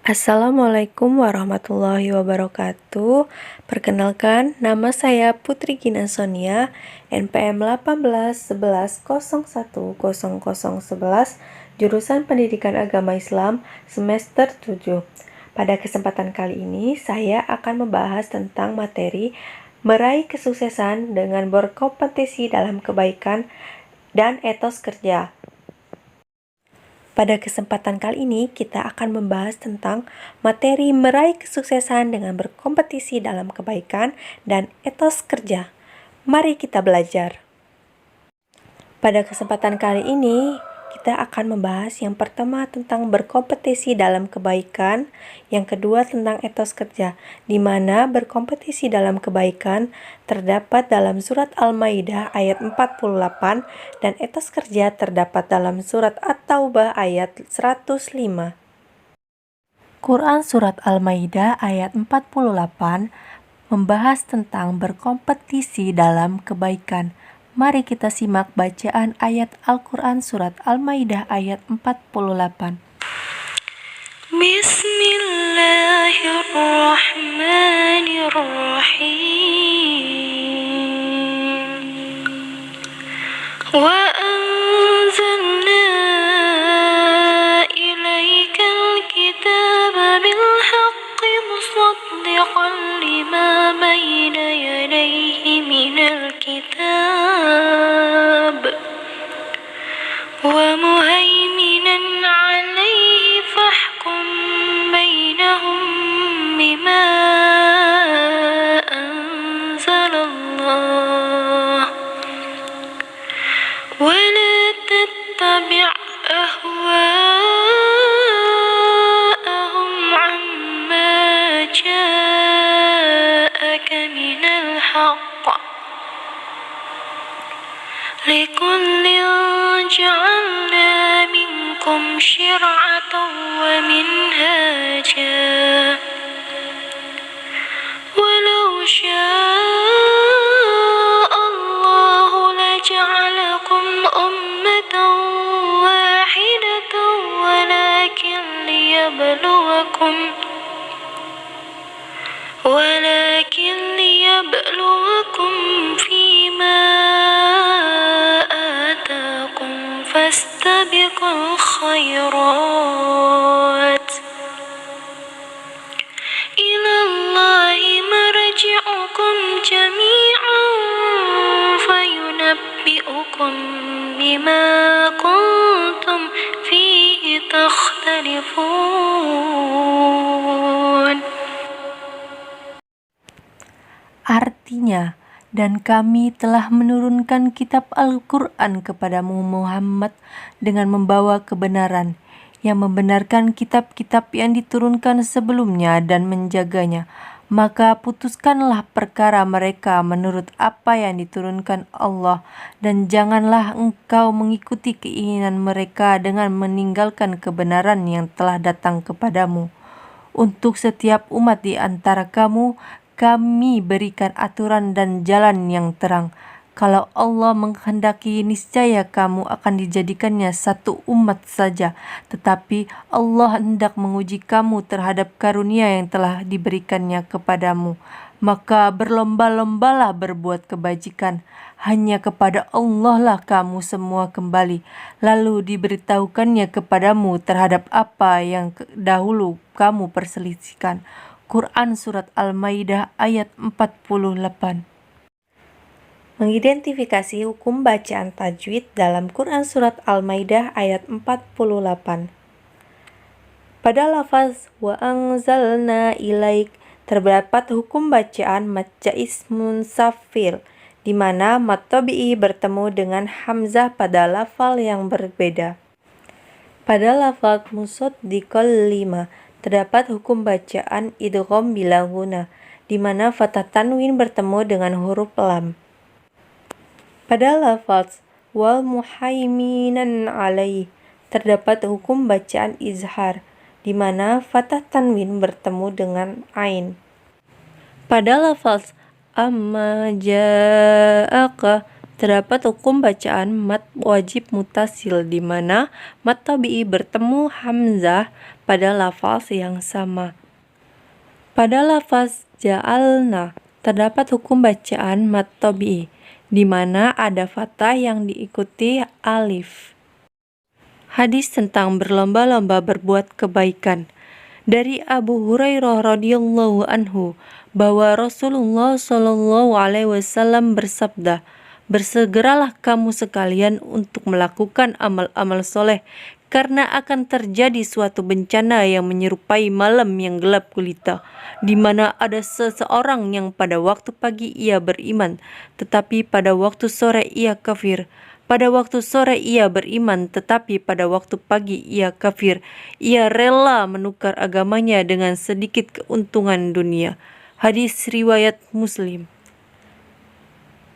Assalamualaikum warahmatullahi wabarakatuh. Perkenalkan, nama saya Putri Gina Sonia, NPM 1811010011, jurusan Pendidikan Agama Islam, semester 7. Pada kesempatan kali ini, saya akan membahas tentang materi meraih kesuksesan dengan berkompetisi dalam kebaikan dan etos kerja. Pada kesempatan kali ini, kita akan membahas tentang materi meraih kesuksesan dengan berkompetisi dalam kebaikan dan etos kerja. Mari kita belajar. Pada kesempatan kali ini, kita akan membahas yang pertama tentang berkompetisi dalam kebaikan, yang kedua tentang etos kerja, di mana berkompetisi dalam kebaikan terdapat dalam surat Al-Maidah ayat 48 dan etos kerja terdapat dalam surat At-Taubah ayat 105. Quran Surat Al-Maidah ayat 48 membahas tentang berkompetisi dalam kebaikan. Mari kita simak bacaan ayat Al-Quran Surat Al-Maidah ayat 48. Bismillahirrahmanirrahim. Wa anzalna ilaikal kitaba bil haqqi musaddiqan lima bayna yadayhi minal kitab wa muhaiminan alaihi fahkum bainahum bima anzalallah wa la tattabi' ahwa'ahum amma ja'aka minal haqq likullin ja'alna minkum syir'atan wa minhaja walau syaa Allahu laja'alakum ummatan wahidatan walakin liyabluwakum fima atakum fastabiqul khairat ilallahi marji'ukum jami'an fayunabbi'ukum bima kuntum fihi takhtalifun. Artinya, dan kami telah menurunkan kitab Al-Quran kepadamu Muhammad dengan membawa kebenaran, yang membenarkan kitab-kitab yang diturunkan sebelumnya dan menjaganya. Maka putuskanlah perkara mereka menurut apa yang diturunkan Allah, dan janganlah engkau mengikuti keinginan mereka dengan meninggalkan kebenaran yang telah datang kepadamu. Untuk setiap umat di antara kamu, kami berikan aturan dan jalan yang terang. Kalau Allah menghendaki, niscaya kamu akan dijadikannya satu umat saja. Tetapi Allah hendak menguji kamu terhadap karunia yang telah diberikannya kepadamu. Maka berlomba-lombalah berbuat kebajikan. Hanya kepada Allah lah kamu semua kembali. Lalu diberitahukannya kepadamu terhadap apa yang dahulu kamu perselisihkan. Quran Surat Al-Maidah ayat 48. Mengidentifikasi hukum bacaan tajwid dalam Quran Surat Al-Maidah ayat 48. Pada lafaz wa anzalna ilaik terdapat hukum bacaan mad jaiz munsafil, di mana mad tabi'i bertemu dengan hamzah pada lafal yang berbeda. Pada lafaz musaddiqal lima terdapat hukum bacaan idgham bila ghunna, di mana fathah tanwin bertemu dengan huruf lam. Pada lafaz wal muhaiminan alaih terdapat hukum bacaan izhar, di mana fathah tanwin bertemu dengan ain. Pada lafaz amma ja'aka terdapat hukum bacaan mad wajib mutasil, di mana mad tabi'i bertemu hamzah pada lafaz yang sama. Pada lafaz ja'alna terdapat hukum bacaan mad tabi'i, di mana ada fathah yang diikuti alif. Hadis tentang berlomba-lomba berbuat kebaikan. Dari Abu Hurairah radhiyallahu anhu bahwa Rasulullah shallallahu alaihi wasallam bersabda, "Bersegeralah kamu sekalian untuk melakukan amal-amal soleh, karena akan terjadi suatu bencana yang menyerupai malam yang gelap gulita, di mana ada seseorang yang pada waktu pagi ia beriman, tetapi pada waktu sore ia kafir. Pada waktu sore ia beriman, tetapi pada waktu pagi ia kafir. Ia rela menukar agamanya dengan sedikit keuntungan dunia." Hadis riwayat Muslim.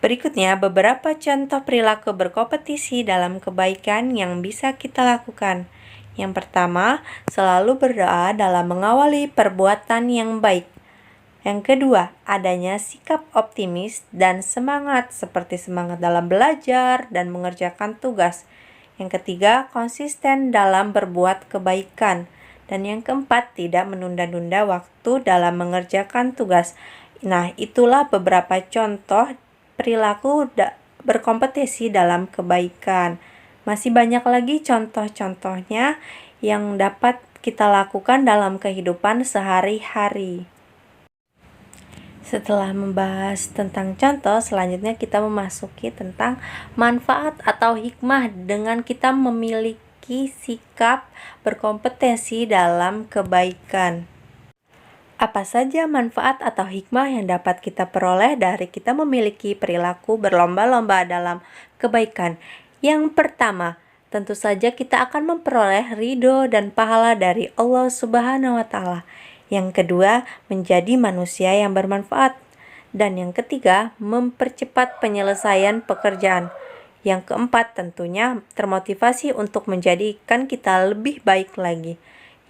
Berikutnya beberapa contoh perilaku berkompetisi dalam kebaikan yang bisa kita lakukan. Yang pertama, selalu berdoa dalam mengawali perbuatan yang baik. Yang kedua, adanya sikap optimis dan semangat seperti semangat dalam belajar dan mengerjakan tugas. Yang ketiga, konsisten dalam berbuat kebaikan. Dan yang keempat, tidak menunda-nunda waktu dalam mengerjakan tugas. Nah, itulah beberapa contoh perilaku berkompetisi dalam kebaikan. Masih banyak lagi contoh-contohnya yang dapat kita lakukan dalam kehidupan sehari-hari. Setelah membahas tentang contoh, selanjutnya kita memasuki tentang manfaat atau hikmah dengan kita memiliki sikap berkompetensi dalam kebaikan. Apa saja manfaat atau hikmah yang dapat kita peroleh dari kita memiliki perilaku berlomba-lomba dalam kebaikan? Yang pertama, tentu saja kita akan memperoleh ridho dan pahala dari Allah Subhanahu wa Ta'ala. Yang kedua, menjadi manusia yang bermanfaat. Dan yang ketiga, mempercepat penyelesaian pekerjaan. Yang keempat, tentunya termotivasi untuk menjadikan kita lebih baik lagi.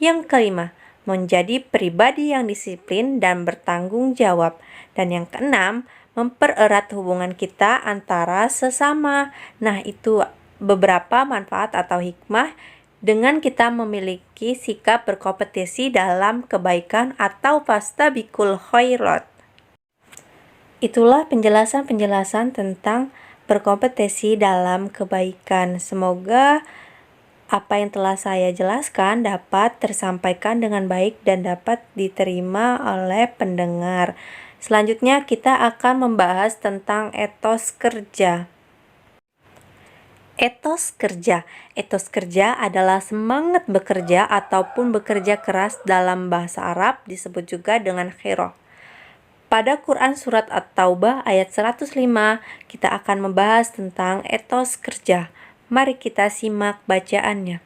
Yang kelima, menjadi pribadi yang disiplin dan bertanggung jawab. Dan yang keenam, mempererat hubungan kita antara sesama. Nah, itu beberapa manfaat atau hikmah dengan kita memiliki sikap berkompetisi dalam kebaikan atau fastabiqul khairat. Itulah penjelasan-penjelasan tentang berkompetisi dalam kebaikan. Semoga apa yang telah saya jelaskan dapat tersampaikan dengan baik dan dapat diterima oleh pendengar. Selanjutnya kita akan membahas tentang etos kerja. Etos kerja. Etos kerja adalah semangat bekerja ataupun bekerja keras, dalam bahasa Arab disebut juga dengan khairat. Pada Quran surat At-Taubah ayat 105, kita akan membahas tentang etos kerja. Mari kita simak bacaannya.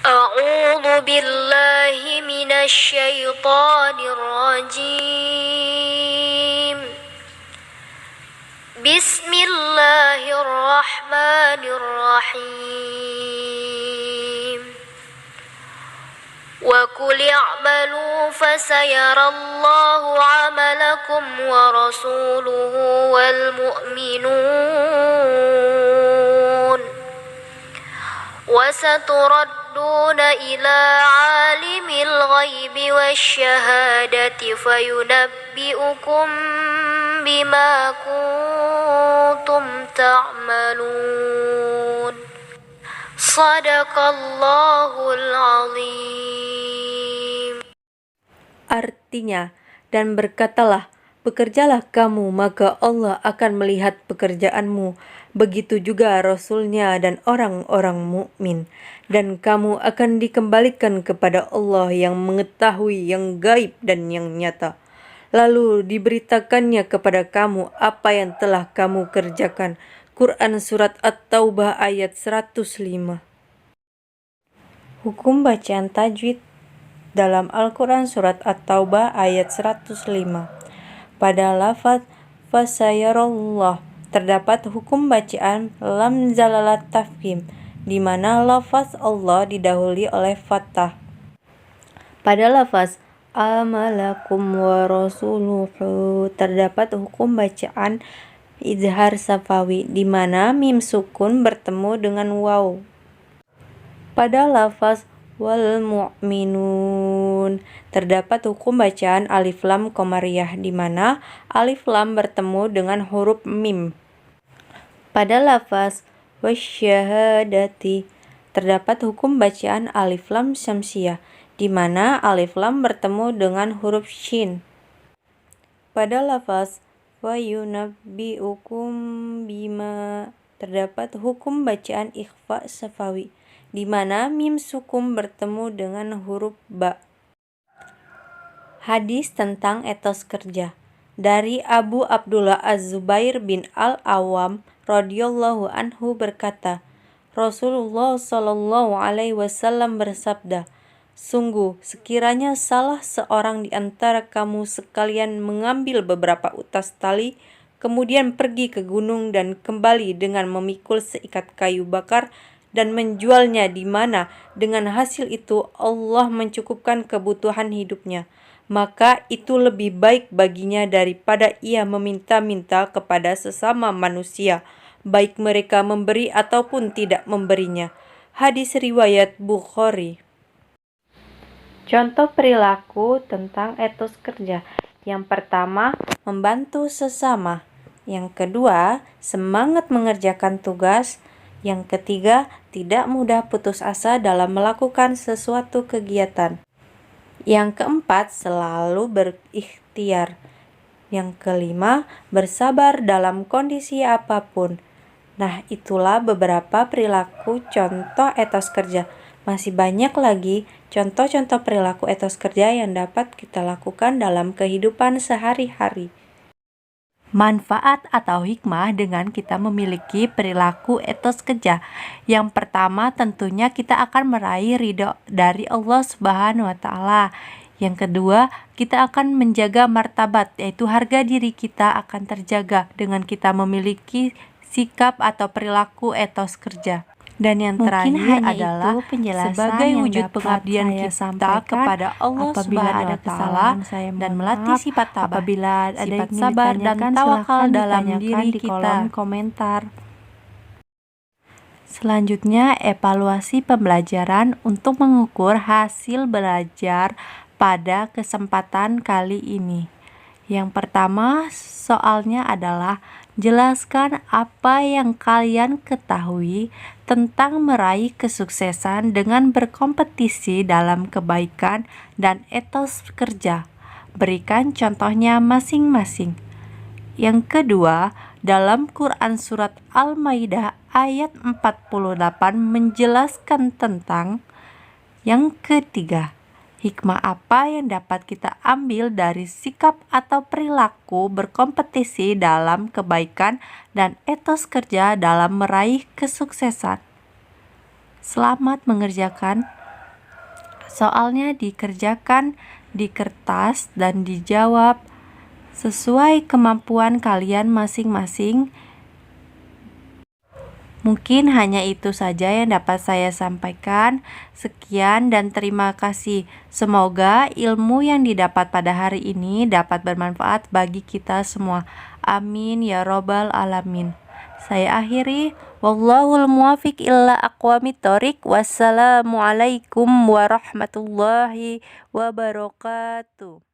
A'udzu billahi minasy syaithanir rajim. Bismillahirrahmanirrahim. Wa qul i'malu fasayarallahu 'amalakum wa rasuluhu wal mu'minun. Wa saturadduna ila 'alimil ghaibi wasyahadati fayunabbi'ukum bima kuntum ta'malun. Sadaqallahul azim. Artinya, dan berkatalah, bekerjalah kamu, maka Allah akan melihat pekerjaanmu. Begitu juga Rasulnya dan orang-orang mukmin. Dan kamu akan dikembalikan kepada Allah yang mengetahui yang gaib dan yang nyata. Lalu diberitakannya kepada kamu apa yang telah kamu kerjakan. Quran surat At-Taubah ayat 105. Hukum bacaan tajwid dalam Al-Quran surat At-Taubah ayat 105. Pada lafaz fasayarallah terdapat hukum bacaan lam zalalat tafkhim, di mana lafaz Allah didahului oleh fathah. Pada lafaz amalakum wa rasuluhu terdapat hukum bacaan izhar safawi, di mana mim sukun bertemu dengan waw. Pada lafaz wal mu'minun. Terdapat hukum bacaan alif lam qamariyah di mana alif lam bertemu dengan huruf mim. Pada lafaz wasyahadati terdapat hukum bacaan alif lam syamsiyah di mana alif lam bertemu dengan huruf shin. Pada lafaz wa yunabbi'ukum bima terdapat hukum bacaan ikhfa syafawi di mana mim sukun bertemu dengan huruf ba. Hadis tentang etos kerja dari Abu Abdullah Az-Zubair bin Al-Awwam radhiyallahu anhu berkata, Rasulullah Shallallahu alaihi wasallam bersabda, sungguh sekiranya salah seorang di antara kamu sekalian mengambil beberapa utas tali, kemudian pergi ke gunung dan kembali dengan memikul seikat kayu bakar dan menjualnya di mana dengan hasil itu Allah mencukupkan kebutuhan hidupnya, maka itu lebih baik baginya daripada ia meminta-minta kepada sesama manusia, baik mereka memberi ataupun tidak memberinya. Hadis riwayat Bukhari. Contoh perilaku tentang etos kerja. Yang pertama, membantu sesama. Yang kedua, semangat mengerjakan tugas. Yang ketiga, tidak mudah putus asa dalam melakukan sesuatu kegiatan. Yang keempat, selalu berikhtiar. Yang kelima, bersabar dalam kondisi apapun. Nah, itulah beberapa perilaku contoh etos kerja. Masih banyak lagi contoh-contoh perilaku etos kerja yang dapat kita lakukan dalam kehidupan sehari-hari. Manfaat atau hikmah dengan kita memiliki perilaku etos kerja. Yang pertama, tentunya kita akan meraih ridho dari Allah Subhanahu wa taala. Yang kedua, kita akan menjaga martabat, yaitu harga diri kita akan terjaga dengan kita memiliki sikap atau perilaku etos kerja. Dan yang terakhir adalah sebagai wujud pengabdian kita kepada Allah Subhanahu wa taala dan melatih sifat tabah, apabila ada sifat sabar dan tawakal dalam diri kita. Di kolom komentar. Selanjutnya, evaluasi pembelajaran untuk mengukur hasil belajar pada kesempatan kali ini. Yang pertama, soalnya adalah jelaskan apa yang kalian ketahui tentang meraih kesuksesan dengan berkompetisi dalam kebaikan dan etos kerja. Berikan contohnya masing-masing. Yang kedua, dalam Quran Surat Al-Maidah ayat 48 menjelaskan tentang. Yang ketiga, hikmah apa yang dapat kita ambil dari sikap atau perilaku berkompetisi dalam kebaikan dan etos kerja dalam meraih kesuksesan. Selamat mengerjakan. Soalnya dikerjakan di kertas dan dijawab sesuai kemampuan kalian masing-masing. Mungkin hanya itu saja yang dapat saya sampaikan. Sekian dan terima kasih. Semoga ilmu yang didapat pada hari ini dapat bermanfaat bagi kita semua. Amin ya robbal alamin. Saya akhiri. Wallahul muwafiq illa aqwamit thoriq. Wassalamualaikum warahmatullahi wabarakatuh.